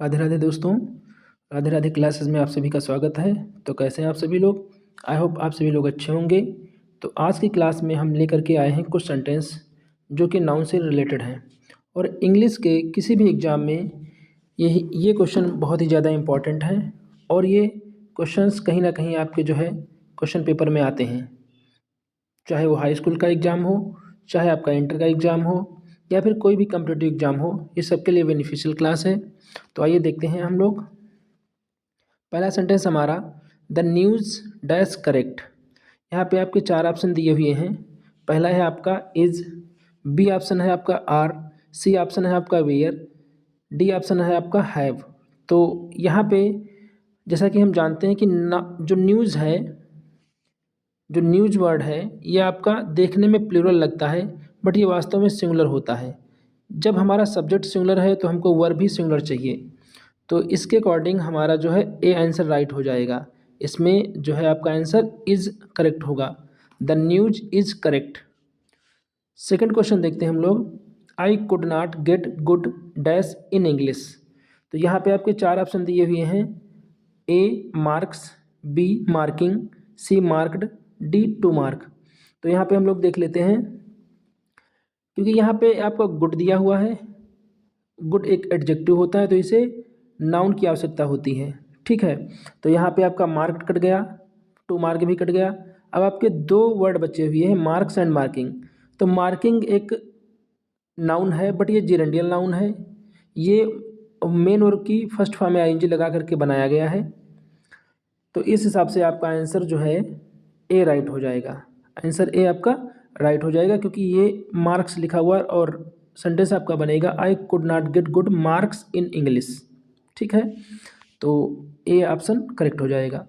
राधे राधे दोस्तों, राधे राधे क्लासेस में आप सभी का स्वागत है। तो कैसे हैं आप सभी लोग? आई होप आप सभी लोग अच्छे होंगे। तो आज की क्लास में हम लेकर के आए हैं कुछ सेंटेंस जो कि नाउन से रिलेटेड हैं और इंग्लिश के किसी भी एग्ज़ाम में ये क्वेश्चन बहुत ही ज़्यादा इम्पॉर्टेंट हैं और ये क्वेश्चंस कहीं ना कहीं आपके जो है क्वेश्चन पेपर में आते हैं, चाहे वो हाई स्कूल का एग्ज़ाम हो, चाहे आपका इंटर का एग्ज़ाम हो या फिर कोई भी कम्पिटिटिव एग्ज़ाम हो। ये सबके लिए बेनिफिशियल क्लास है। तो आइए देखते हैं हम लोग। पहला सेंटेंस हमारा, द न्यूज़ डैश करेक्ट। यहाँ पे आपके चार ऑप्शन दिए हुए हैं। पहला है आपका इज, बी ऑप्शन है आपका आर, सी ऑप्शन है आपका वेयर, डी ऑप्शन है आपका हैव। तो यहाँ पे जैसा कि हम जानते हैं कि जो न्यूज़ है, जो न्यूज वर्ड है, ये आपका देखने में प्लूरल लगता है बट ये वास्तव में सिंगुलर होता है। जब हमारा सब्जेक्ट सिंगुलर है तो हमको वर्ब भी सिंगुलर चाहिए। तो इसके अकॉर्डिंग हमारा जो है ए आंसर राइट हो जाएगा। इसमें जो है आपका आंसर इज करेक्ट होगा। The news is correct. Second question देखते हैं हम लोग। I could not get good dash in English. तो यहाँ पे आपके चार ऑप्शन दिए हुए हैं। A marks, B marking, C marked, D to mark. तो यहाँ पे हम लोग देख लेते हैं, क्योंकि यहाँ पे आपका गुड दिया हुआ है। गुड एक एडजेक्टिव होता है तो इसे नाउन की आवश्यकता होती है, ठीक है। तो यहाँ पे आपका मार्क कट गया, टू मार्क भी कट गया। अब आपके दो वर्ड बचे हुए हैं, मार्क्स एंड मार्किंग। तो मार्किंग एक नाउन है बट ये जेरेंडियल नाउन है। ये मेन वर्ब की फर्स्ट फॉर्म में आईएनजी लगा करके बनाया गया है। तो इस हिसाब से आपका आंसर जो है ए राइट हो जाएगा। आंसर ए आपका राइट हो जाएगा क्योंकि ये मार्क्स लिखा हुआ है और सेंटेंस आपका बनेगा आई could not get good marks in English, ठीक है। तो ए ऑप्शन करेक्ट हो जाएगा।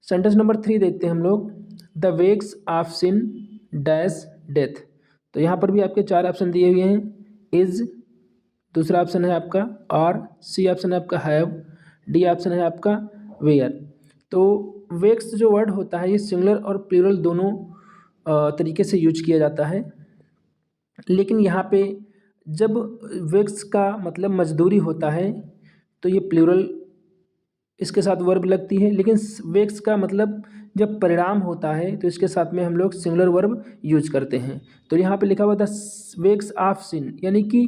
सेंटेंस नंबर 3 देखते हैं हम लोग। The wages of sin dash death. तो यहाँ पर भी आपके चार ऑप्शन दिए हुए हैं। इज, दूसरा ऑप्शन है आपका आर, सी ऑप्शन है आपका हैव, डी ऑप्शन है आपका वेयर। तो वेक्स जो वर्ड होता है ये सिंगुलर और प्लूरल दोनों तरीके से यूज किया जाता है। लेकिन यहाँ पे जब वेक्स का मतलब मजदूरी होता है तो ये प्लूरल इसके साथ वर्ब लगती है, लेकिन वेक्स का मतलब जब परिणाम होता है तो इसके साथ में हम लोग सिंगुलर वर्ब यूज करते हैं। तो यहाँ पे लिखा हुआ था वेक्स ऑफ सिन, यानी कि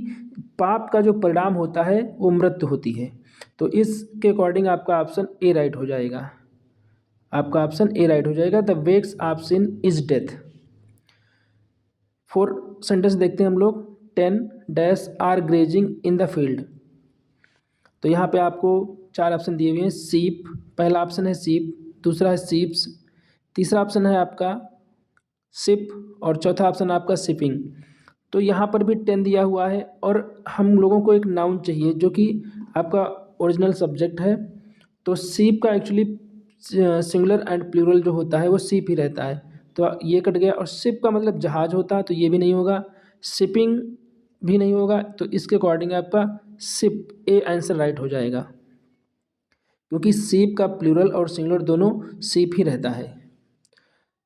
पाप का जो परिणाम होता है वो मृत्यु होती है। तो इसके अकॉर्डिंग आपका ऑप्शन ए राइट हो जाएगा। आपका ऑप्शन ए राइट हो जाएगा। The wages of sin is death. Four sentence देखते हैं हम लोग। 10 dash are grazing in the field. तो यहाँ पे आपको चार ऑप्शन दिए हुए हैं। सीप, पहला ऑप्शन है सीप, दूसरा है सीप्स, तीसरा ऑप्शन है आपका सिप और चौथा ऑप्शन आपका सिपिंग। तो यहाँ पर भी 10 दिया हुआ है और हम लोगों को एक नाउन चाहिए जो कि आपका ओरिजिनल सब्जेक्ट है। तो सीप का एक्चुअली सिंगुलर एंड प्लूरल जो होता है वो सीप ही रहता है। तो ये कट गया। और शिप का मतलब जहाज होता है तो ये भी नहीं होगा, शिपिंग भी नहीं होगा। तो इसके अकॉर्डिंग आपका शिप ए आंसर राइट हो जाएगा, क्योंकि सीप का प्लूरल और सिंगुलर दोनों सीप ही रहता है।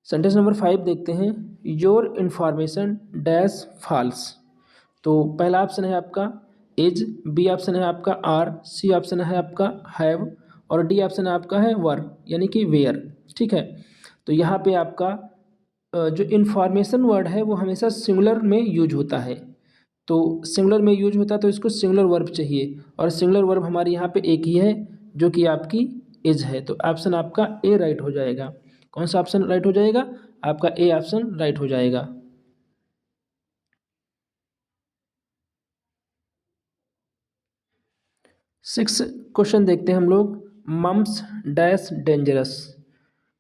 सेंटेंस नंबर 5 देखते हैं। Your information dash falls. तो पहला ऑप्शन है आपका इज, बी ऑप्शन है आपका आर, सी ऑप्शन है आपका हैव और डी ऑप्शन है आपका है वर, यानी कि वेयर, ठीक है। तो यहाँ पे आपका जो इन्फॉर्मेशन वर्ड है वो हमेशा सिंगुलर में यूज होता है। तो सिंगुलर में यूज होता है तो इसको सिंगुलर वर्ब चाहिए और सिंगुलर वर्ब हमारे यहाँ पे एक ही है जो कि आपकी इज है। तो ऑप्शन आपका ए राइट हो जाएगा। कौन सा ऑप्शन राइट हो जाएगा? आपका ए ऑप्शन राइट हो जाएगा। सिक्स क्वेश्चन देखते हैं हम लोग। Mumps dash dangerous.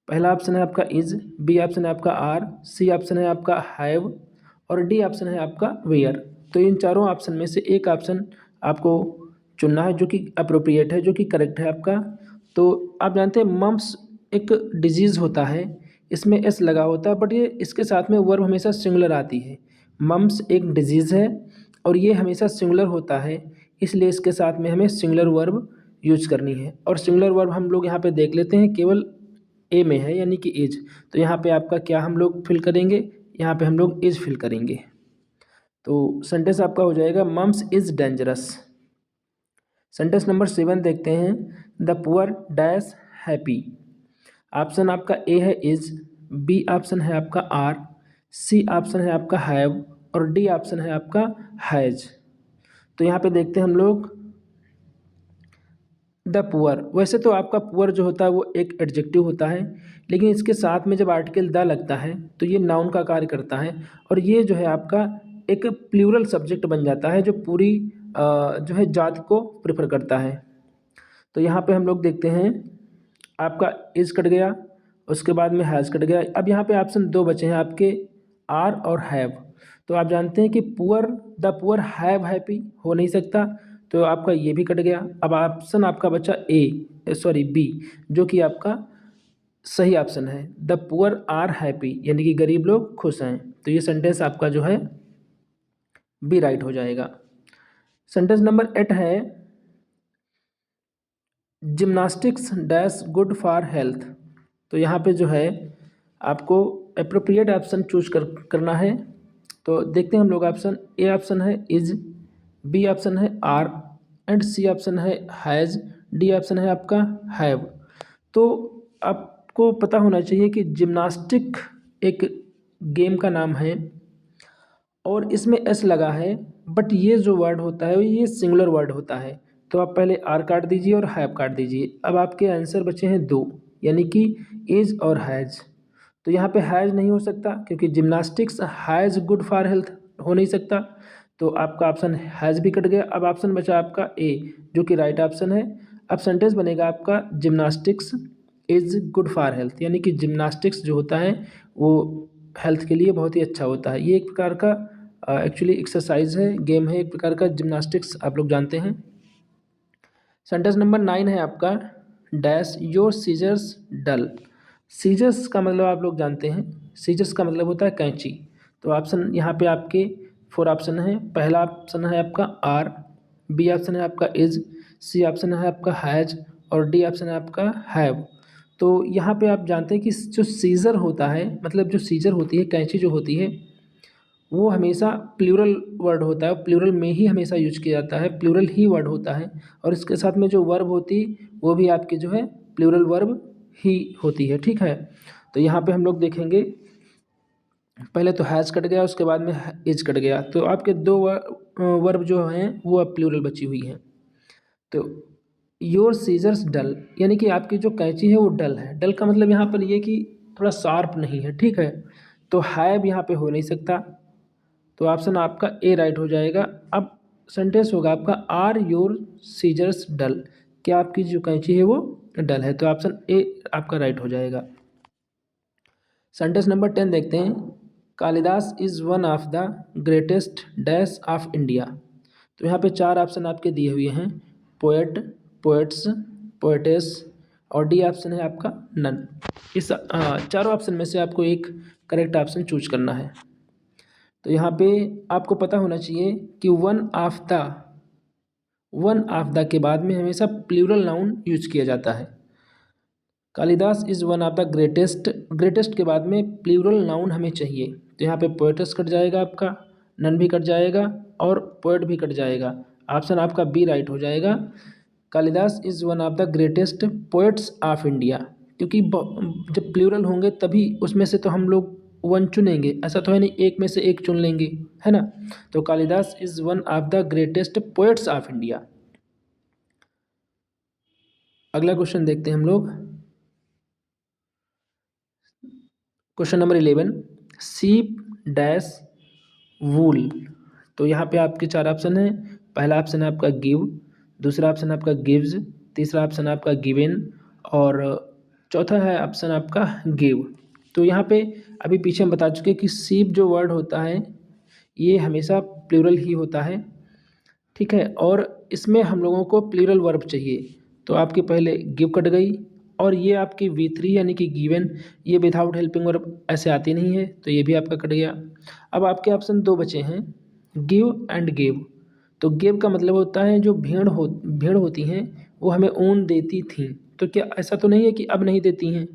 पहला ऑप्शन है आपका इज, बी ऑप्शन है आपका आर, सी ऑप्शन है आपका हैव और डी ऑप्शन है आपका वेयर। तो इन चारों ऑप्शन में से एक ऑप्शन आपको चुनना है जो कि अप्रोप्रिएट है, जो कि करेक्ट है आपका। तो आप जानते हैं मम्स एक डिजीज़ होता है, इसमें एस लगा होता है बट ये इसके साथ में वर्ब हमेशा सिंगुलर आती है। मम्स एक डिजीज़ है और ये हमेशा सिंगुलर होता है, इसलिए इसके साथ में हमें सिंगुलर वर्ब यूज करनी है। और सिंगुलर वर्ब हम लोग यहाँ पे देख लेते हैं, केवल ए में है यानी कि इज। तो यहाँ पे आपका क्या हम लोग फिल करेंगे? यहाँ पे हम लोग इज फिल करेंगे। तो सेंटेंस आपका हो जाएगा mumps is dangerous. Sentence number 7 देखते हैं, the poor dash happy. Option आपका ए है इज, बी ऑप्शन है आपका आर, सी ऑप्शन है आपका हैव और डी ऑप्शन है आपका हैज। तो यहाँ पे देखते हैं हम लोग द पुअर। वैसे तो आपका पुअर जो होता है वो एक एडजेक्टिव होता है, लेकिन इसके साथ में जब आर्टिकल द लगता है तो ये नाउन का कार्य करता है और ये जो है आपका एक प्लूरल सब्जेक्ट बन जाता है जो पूरी जो है जाति को प्रेफर करता है। तो यहाँ पे हम लोग देखते हैं आपका इज कट गया, उसके बाद में हैज़ कट गया। अब यहाँ पे ऑप्शन दो बचे हैं आपके, आर और हैव। तो आप जानते हैं कि poor, the poor have happy हो नहीं सकता, तो आपका ये भी कट गया। अब ऑप्शन आपका बचा बी, जो कि आपका सही ऑप्शन है, द पुअर आर हैप्पी, यानी कि गरीब लोग खुश हैं। तो ये सेंटेंस आपका जो है बी राइट हो जाएगा। सेंटेंस नंबर 8 है, gymnastics dash good for health. तो यहाँ पे जो है आपको अप्रोप्रिएट ऑप्शन चूज करना है। तो देखते हैं हम लोग, ऑप्शन ए ऑप्शन है इज, बी ऑप्शन है आर एंड सी ऑप्शन है हैज़, डी ऑप्शन है आपका हैव। तो आपको पता होना चाहिए कि जिम्नास्टिक एक गेम का नाम है और इसमें एस लगा है, बट ये जो वर्ड होता है ये सिंगुलर वर्ड होता है। तो आप पहले आर काट दीजिए और हैव काट दीजिए। अब आपके आंसर बचे हैं दो, यानी कि इज और हैज़। तो यहाँ पे हैज़ नहीं हो सकता क्योंकि gymnastics has good for health हो नहीं सकता, तो आपका ऑप्शन हैज़ भी कट गया। अब ऑप्शन बचा आपका ए, जो कि राइट ऑप्शन है। अब सेंटेंस बनेगा आपका gymnastics is good for health, यानी कि जिम्नास्टिक्स जो होता है वो हेल्थ के लिए बहुत ही अच्छा होता है। ये एक प्रकार का एक्चुअली एक्सरसाइज है, गेम है एक प्रकार का, जिम्नास्टिक्स आप लोग जानते हैं। सेंटेंस नंबर 9 है आपका, dash your scissors dull. Scissors का मतलब आप लोग जानते हैं, सीजर्स का मतलब होता है कैंची। तो ऑप्शन यहाँ पे आपके 4 ऑप्शन हैं। पहला ऑप्शन है आपका आर, बी ऑप्शन है आपका इज, सी ऑप्शन है आपका हैज और डी ऑप्शन है आपका हैव। तो यहाँ पे आप जानते हैं कि जो सीजर होता है, मतलब जो सीजर होती है, कैंची जो होती है, वो हमेशा प्लूरल वर्ड होता है, प्लूरल में ही हमेशा यूज किया जाता है, प्लूरल ही वर्ड होता है। और इसके साथ में जो वर्ब होती वो भी आपकी जो है प्लूरल वर्ब ही होती है, ठीक है। तो यहाँ पे हम लोग देखेंगे, पहले तो हैज़ कट गया, उसके बाद में इज कट गया, तो आपके दो वर्ब जो हैं वो अब प्लूरल बची हुई हैं। तो योर सीजर्स डल, यानी कि आपकी जो कैंची है वो डल है। डल का मतलब यहाँ पर ये कि थोड़ा शार्प नहीं है, ठीक है। तो हैव यहाँ पे हो नहीं सकता, तो ऑप्शन आपका ए राइट हो जाएगा। अब सेंटेंस होगा आपका आर योर सीजर्स डल, क्या आपकी जो कैंची है वो डल है, तो ऑप्शन ए आपका राइट हो जाएगा। सेंटेंस नंबर 10 देखते हैं, Kalidas is one of the greatest dash of India. तो यहाँ पे 4 ऑप्शन आपके दिए हुए हैं, पोएट, पोएट्स, पोएटेस और डी ऑप्शन है आपका नन। इस चारों ऑप्शन में से आपको एक करेक्ट ऑप्शन चूज करना है। तो यहाँ पे आपको पता होना चाहिए कि वन ऑफ द के बाद में हमेशा प्लूरल नाउन यूज किया जाता है। Kalidas is one of the greatest, greatest के बाद में प्लूरल नाउन हमें चाहिए। तो यहाँ पे पोएटस कट जाएगा आपका, नन भी कट जाएगा और पोएट भी कट जाएगा। ऑप्शन आपका बी राइट हो जाएगा, Kalidas is one of the greatest poets of India. क्योंकि जब प्लूरल होंगे तभी उसमें से तो हम लोग वन चुनेंगे, ऐसा तो है नहीं एक में से एक चुन लेंगे, है ना। तो Kalidas is one of the greatest poets of India. अगला क्वेश्चन देखते हैं हम लोग, क्वेश्चन नंबर 11, सीप डैश वूल। तो यहाँ पे आपके 4 ऑप्शन हैं। पहला ऑप्शन है आपका गिव, दूसरा ऑप्शन है आपका गिव्स, तीसरा ऑप्शन है आपका गिवन और चौथा है ऑप्शन आपका गिव। तो यहाँ पे अभी पीछे हम बता चुके कि सीप जो वर्ड होता है ये हमेशा प्लूरल ही होता है, ठीक है। और इसमें हम लोगों को प्लूरल वर्ब चाहिए, तो आपके पहले गिव कट गई और ये आपकी V3 यानी कि गिवन, ये विदाउट हेल्पिंग वर्ब ऐसे आती नहीं है, तो ये भी आपका कट गया। अब आपके ऑप्शन 2 बचे हैं, गिव एंड गिव। तो गिव का मतलब होता है जो भेड़ होती हैं वो हमें ऊन देती थी। तो क्या ऐसा तो नहीं है कि अब नहीं देती हैं,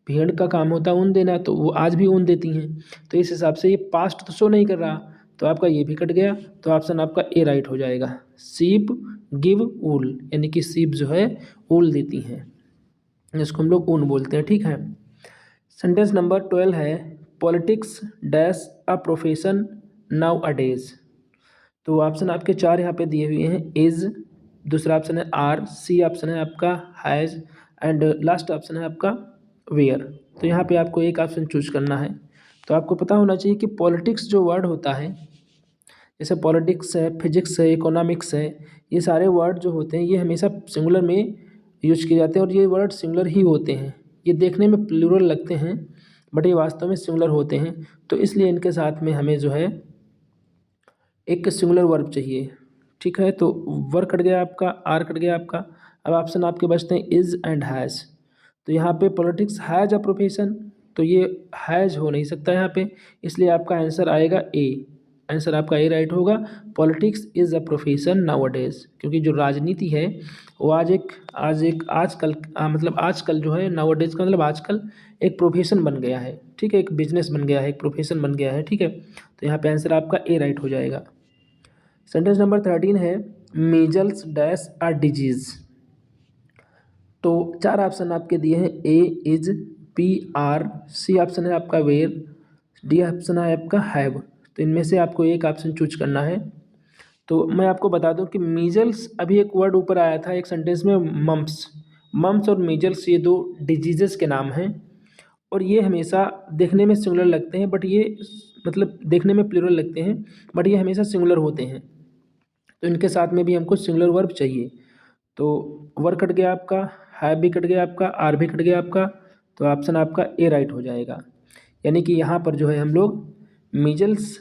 भेड़ का काम होता है ऊन देना, तो वो आज भी ऊन देती हैं। तो इस हिसाब से ये पास्ट तो शो नहीं कर रहा, तो आपका ये भी कट गया, तो ऑप्शन आपका ए राइट हो जाएगा। सीप गिव ऊल, यानी कि सीप जो है ऊल देती हैं, जिसको हम लोग ऊन बोलते हैं, ठीक है। सेंटेंस नंबर 12 है politics dash a profession now a days. तो ऑप्शन आपके चार यहाँ पे दिए हुए हैं, इज, दूसरा ऑप्शन है आर, सी ऑप्शन है आपका हैज़, एंड लास्ट ऑप्शन है आपका वेयर। तो यहाँ पे आपको एक ऑप्शन चूज करना है। तो आपको पता होना चाहिए कि पॉलिटिक्स जो वर्ड होता है, जैसे पॉलिटिक्स है, फिजिक्स है, इकोनॉमिक्स है, ये सारे वर्ड जो होते हैं ये हमेशा सिंगुलर में यूज किए जाते हैं, और ये वर्ड सिंगुलर ही होते हैं। ये देखने में प्लूरल लगते हैं बट ये वास्तव में सिंगुलर होते हैं। तो इसलिए इनके साथ में हमें जो है एक सिंगुलर वर्ब चाहिए, ठीक है। तो वर्ब कट गया आपका, आर कट गया आपका। अब ऑप्शन आपके बचते हैं इज़ एंड हैज़। तो यहाँ पे पॉलिटिक्स हैज़ अ प्रोफेशन, तो ये हैज़ हो नहीं सकता यहाँ पे, इसलिए आपका आंसर आएगा ए। आंसर आपका ए राइट होगा। Politics is a profession now days, क्योंकि जो राजनीति है वो आजकल मतलब आजकल जो है, नाउ डेज का मतलब आजकल एक प्रोफेशन बन गया है, ठीक है, एक बिजनेस बन गया है, एक प्रोफेशन बन गया है, ठीक है। तो यहाँ पे आंसर आपका ए राइट हो जाएगा। सेंटेंस नंबर 13 है मीजल्स डैश अ डिजीज। तो चार ऑप्शन आपके दिए हैं, A is, P R, C option है आपका वेयर, डी ऑप्शन है आपका हैव। तो इनमें से आपको एक ऑप्शन चूज करना है। तो मैं आपको बता दूं कि मीजल्स, अभी एक वर्ड ऊपर आया था एक सेंटेंस में, मम्प्स। मम्प्स और मीजल्स ये दो डिजीजेस के नाम हैं, और ये हमेशा देखने में सिंगुलर लगते हैं, बट ये मतलब देखने में प्लूरल लगते हैं, बट ये हमेशा सिंगुलर होते हैं। तो इनके साथ में भी हमको सिंगुलर वर्ब चाहिए। तो वर्ब कट गया आपका, हैव भी कट गया आपका, आर भी कट गया आपका। तो ऑप्शन आपका ए राइट हो जाएगा। यानी कि यहाँ पर जो है हम लोग मीजल्स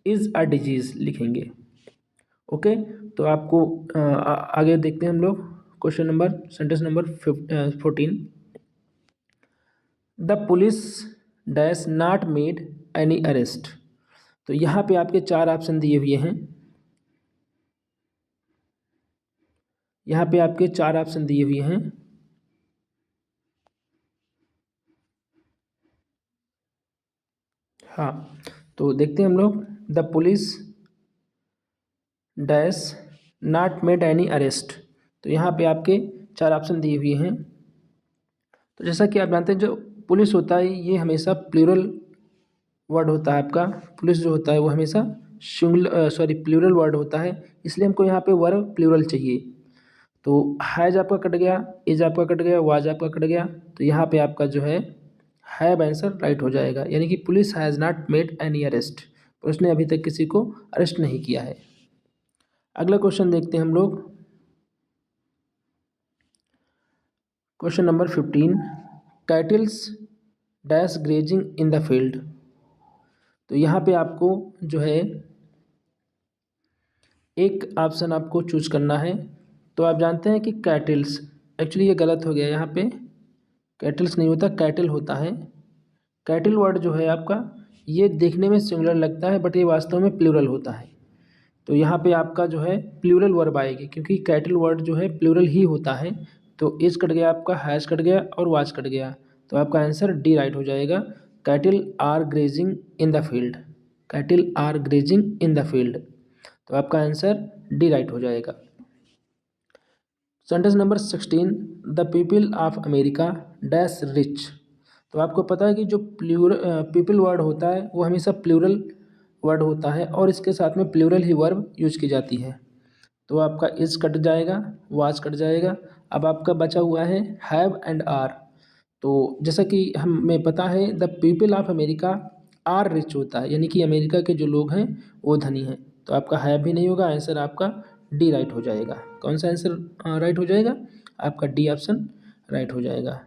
इज़ अ डिजीज़ लिखेंगे। ओके, तो आपको आगे देखते हैं हम लोग question number, sentence number 14। The police dash not made any arrest. तो यहाँ पे आपके चार ऑप्शन दिए हुए हैं, यहाँ पे आपके चार ऑप्शन दिए हुए हैं। हाँ, तो देखते हैं हम लोग। The police dash not made any arrest. तो यहाँ पे आपके चार ऑप्शन दिए हुए हैं। तो जैसा कि आप जानते हैं, जो पुलिस होता है ये हमेशा प्लूरल वर्ड होता है आपका। पुलिस जो होता है वो हमेशा प्लूरल वर्ड होता है, इसलिए हमको यहाँ पे वर्ब प्लूरल चाहिए। तो हैज आपका कट गया, इज आपका कट गया, वाज आपका कट गया। तो यहाँ पे आपका जो है हैव आंसर राइट हो जाएगा, यानी कि police has not made any arrest. Police ने अभी तक किसी को अरेस्ट नहीं किया है। अगला क्वेश्चन देखते हैं हम लोग, question number 15। Kettles dash grazing in the field. तो यहाँ पे आपको जो है एक ऑप्शन आपको चूज करना है। तो आप जानते हैं कि कैटल्स, एक्चुअली ये गलत हो गया, यहाँ पे कैटल्स नहीं होता, कैटल होता है। कैटल वर्ड जो है आपका ये देखने में सिंगुलर लगता है, बट ये वास्तव में प्लूरल होता है। तो यहाँ पे आपका जो है प्लूरल वर्ब आएगी, क्योंकि कैटल वर्ड जो है प्लूरल ही होता है। तो इज कट गया आपका, हैज़ कट गया और वाज कट गया। तो आपका आंसर डी राइट हो जाएगा। Cattle are grazing in the field, cattle are grazing in the field. तो आपका आंसर डी राइट हो जाएगा। Sentence number 16। The people of America dash rich. तो आपको पता है कि जो पीपल वर्ड होता है वो हमेशा प्लूरल वर्ड होता है, और इसके साथ में प्लूरल ही वर्ब यूज की जाती है। तो आपका इज कट जाएगा, वाज कट जाएगा। अब आपका बचा हुआ है हैव एंड आर। तो जैसा कि हमें पता है the people of America are rich होता है, यानी कि अमेरिका के जो लोग हैं वो धनी हैं। तो आपका हैव भी नहीं होगा, आंसर आपका डी राइट हो जाएगा। कौन सा आंसर राइट हो जाएगा? आपका डी ऑप्शन राइट हो जाएगा।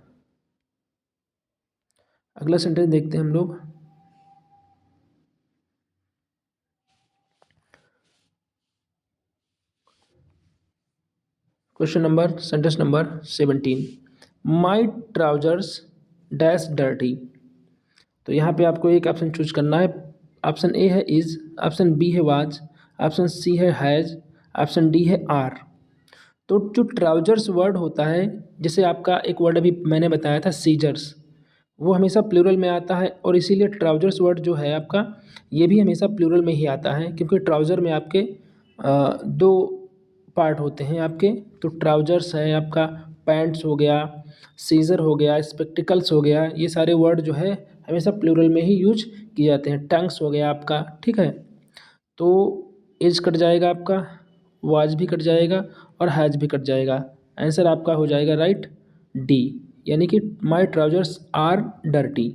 अगला सेंटेंस देखते हैं हम लोग, क्वेश्चन नंबर, सेंटेंस नंबर 17। माई ट्राउजर्स डैश डर्टी। तो यहाँ पे आपको एक ऑप्शन चूज करना है। ऑप्शन ए है इज, ऑप्शन बी है वाज, ऑप्शन सी है हैज़, ऑप्शन डी है आर। तो जो ट्राउजर्स वर्ड होता है, जैसे आपका एक वर्ड अभी मैंने बताया था सीजर्स, वो हमेशा प्लूरल में आता है, और इसीलिए ट्राउजर्स वर्ड जो है आपका, ये भी हमेशा प्लूरल में ही आता है, क्योंकि ट्राउज़र में आपके दो पार्ट होते हैं आपके। तो ट्राउजर्स है आपका, पैंट्स हो गया, सीज़र हो गया, स्पेक्टिकल्स हो गया, ये सारे वर्ड जो है हमेशा प्लूरल में ही यूज किए जाते हैं। टंग्स हो गया आपका, ठीक है। तो एज कट जाएगा आपका, वाज भी कट जाएगा, और हैज भी कट जाएगा। आंसर आपका हो जाएगा राइट डी, यानी कि माई ट्राउजर्स आर डर्टी।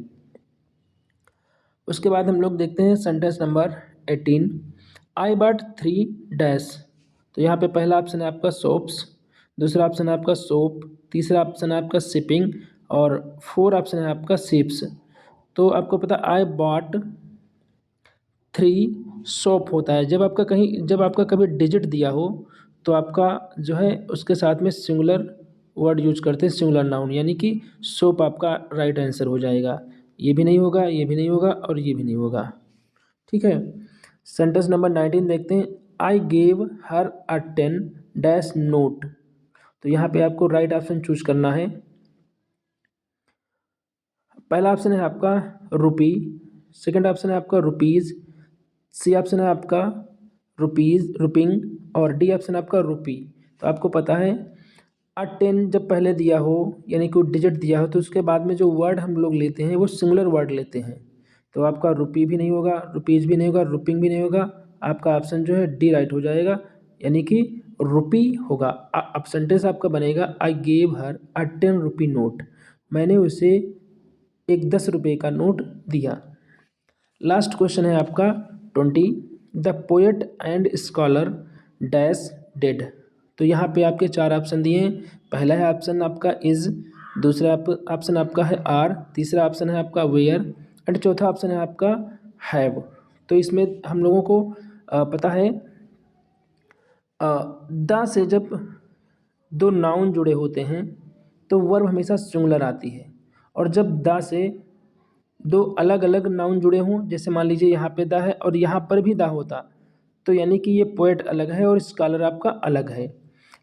उसके बाद हम लोग देखते हैं sentence number 18। I but 3 dash. तो यहाँ पे पहला ऑप्शन है आपका सोप्स, दूसरा ऑप्शन है आपका सोप, तीसरा ऑप्शन है आपका शिपिंग, और 4 ऑप्शन है आपका शिप्स। तो आपको पता आई बॉट 3 सोप होता है। जब आपका कभी डिजिट दिया हो तो आपका जो है उसके साथ में सिंगुलर वर्ड यूज करते हैं, सिंगुलर नाउन, यानी कि सोप आपका राइट आंसर हो जाएगा। ये भी नहीं होगा, ये भी नहीं होगा, और ये भी नहीं होगा, ठीक है। सेंटेंस नंबर 19 देखते हैं। I gave her a 10 dash note. तो यहाँ पे आपको राइट ऑप्शन चूज करना है। पहला ऑप्शन है आपका रुपी, सेकंड ऑप्शन है आपका रुपीज़, सी ऑप्शन है आपका रुपीज़ रुपिंग, और डी ऑप्शन है आपका रुपी। तो आपको पता है 10 जब पहले दिया हो, यानी कि डिजिट दिया हो, तो उसके बाद में जो वर्ड हम लोग लेते हैं वो सिंगुलर वर्ड लेते हैं। तो आपका रुपी भी नहीं होगा, रुपीज़ भी नहीं होगा, रुपिंग भी नहीं होगा। आपका ऑप्शन जो है डी राइट हो जाएगा, यानी कि रुपी होगा। अब सेंटेंस आपका बनेगा I gave her a 10 rupee note. मैंने उसे एक 10 रुपये का नोट दिया। लास्ट क्वेश्चन है आपका 20। The poet and scholar dash dead. तो यहाँ पे आपके 4 ऑप्शन दिए हैं। पहला है ऑप्शन आपका इज, दूसरा ऑप्शन आपका है आर, तीसरा ऑप्शन है आपका वेयर, एंड चौथा ऑप्शन है आपका हैव। तो इसमें हम लोगों को पता है द से जब दो नाउन जुड़े होते हैं तो वर्ब हमेशा सिंगुलर आती है, और जब द से दो अलग अलग नाउन जुड़े हों, जैसे मान लीजिए यहाँ पे द है और यहाँ पर भी द होता, तो यानी कि ये पोएट अलग है और स्कॉलर आपका अलग है।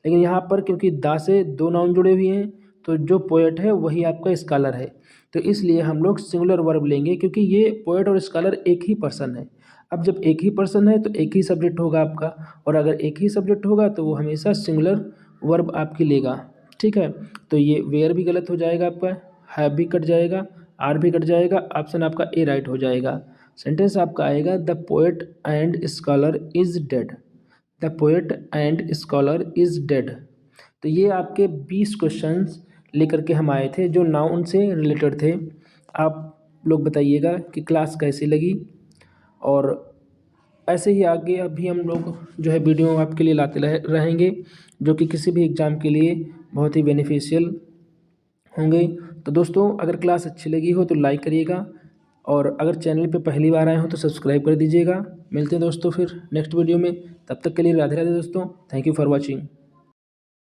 लेकिन यहाँ पर क्योंकि द से दो नाउन जुड़े हुए हैं, तो जो पोएट है वही आपका स्कॉलर है। तो इसलिए हम लोग सिंगुलर वर्ब लेंगे, क्योंकि ये पोएट और स्कॉलर एक ही पर्सन है। अब जब एक ही पर्सन है तो एक ही सब्जेक्ट होगा आपका, और अगर एक ही सब्जेक्ट होगा तो वो हमेशा सिंगुलर वर्ब आपकी लेगा, ठीक है। तो ये वेयर भी गलत हो जाएगा आपका, हैव भी कट जाएगा, आर भी कट जाएगा, ऑप्शन आपका ए राइट हो जाएगा। सेंटेंस आपका आएगा the poet and scholar is dead. The poet and scholar is dead. तो ये आपके 20 क्वेश्चंस लेकर के हम आए थे जो नाउन से रिलेटेड थे। आप लोग बताइएगा कि क्लास कैसी लगी, और ऐसे ही आगे अभी हम लोग जो है वीडियो आपके लिए लाते रहेंगे, जो कि किसी भी एग्ज़ाम के लिए बहुत ही बेनिफिशियल होंगे। तो दोस्तों, अगर क्लास अच्छी लगी हो तो लाइक करिएगा, और अगर चैनल पे पहली बार आए हो तो सब्सक्राइब कर दीजिएगा। मिलते हैं दोस्तों फिर नेक्स्ट वीडियो में, तब तक के लिए राधे राधे दोस्तों। Thank you for watching.